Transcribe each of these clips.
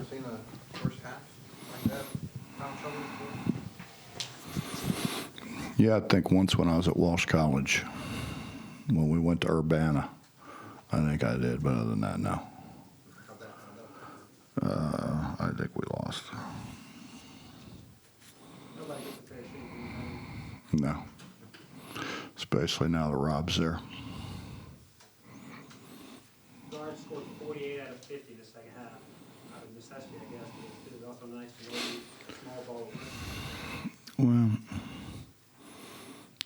ever seen a first half like that? Foul trouble before? Yeah, I think once when I was at Walsh College, when we went to Urbana, I think I did, but other than that, no. How'd that end up? I think we lost. Nobody gets a fair shake when you No. Especially now that Rob's there. Guard scored 48 out of 50 in the second half. Out of necessity, I guess, but it was also nice to know the small ball. Well,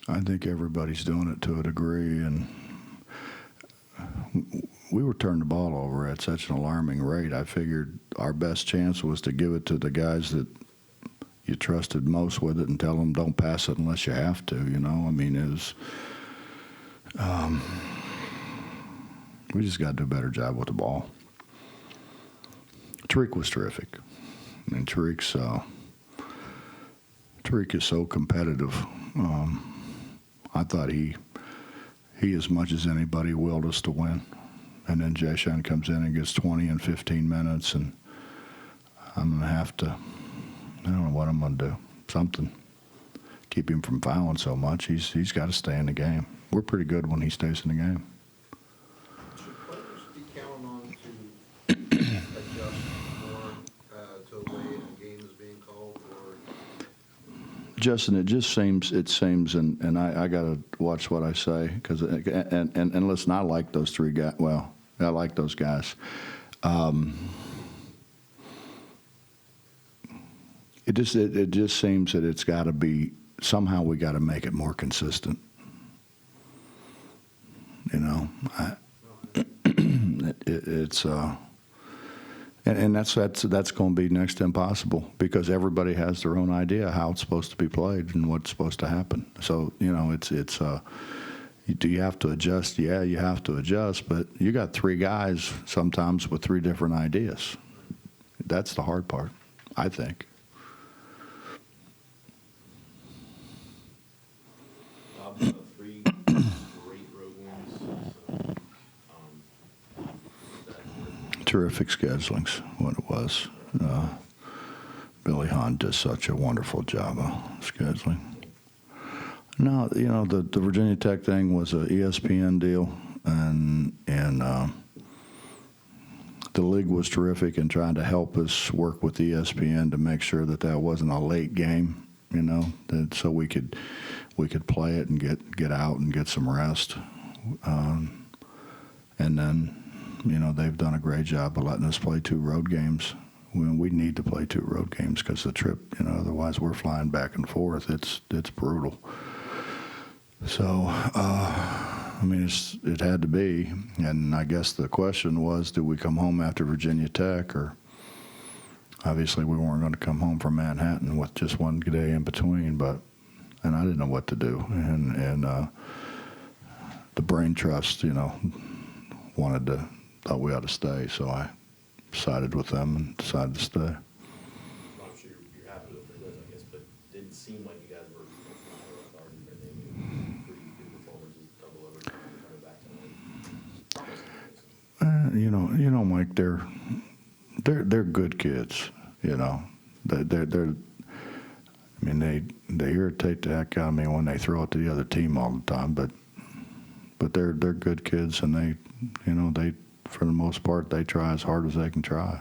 I think everybody's doing it to a degree, and we were turning the ball over at such an alarming rate. I figured our best chance was to give it to the guys that you trusted most with it and tell them don't pass it unless you have to, you know. I mean, it was, we just got to do a better job with the ball. Tariq was terrific. I mean, Tariq is so competitive. I thought he as much as anybody willed us to win. And then Jay-Sean comes in and gets 20 in 15 minutes, and I'm going to have to, I don't know what I'm going to do. Something. Keep him from fouling so much. He's got to stay in the game. We're pretty good when he stays in the game. Should players be counting on to adjust more to the way a game is being called? Or Justin, it seems, and I got to watch what I say, because and listen, I like those three guys. Well, I like those guys. It just seems that it's got to be somehow we got to make it more consistent. You know, it's and that's going to be next to impossible, because everybody has their own idea how it's supposed to be played and what's supposed to happen. So, you know, it's do you have to adjust? Yeah, you have to adjust, but you got three guys sometimes with three different ideas. That's the hard part, I think. Bob, three great road wins. Terrific scheduling's what it was. Billy Hahn does such a wonderful job of scheduling. No, you know, the Virginia Tech thing was a ESPN deal, and the league was terrific in trying to help us work with ESPN to make sure that wasn't a late game, you know, so we could play it and get out and get some rest. And then, you know, they've done a great job of letting us play 2 road games when we need to play 2 road games because the trip, you know, otherwise we're flying back and forth. It's brutal. So, I mean, it had to be, and I guess the question was, do we come home after Virginia Tech, or obviously we weren't going to come home from Manhattan with just one day in between, and I didn't know what to do, and the brain trust, you know, thought we ought to stay, so I sided with them and decided to stay. I'm sure you're happy with the wins, I guess, but it didn't seem like you guys were authority, but they made pretty good performances, double overtime, coming back to win. You know, Mike, they're good kids. You know, they're. I mean, they irritate the heck out of me when they throw it to the other team all the time, but they're good kids, and they, you know, for the most part, they try as hard as they can try.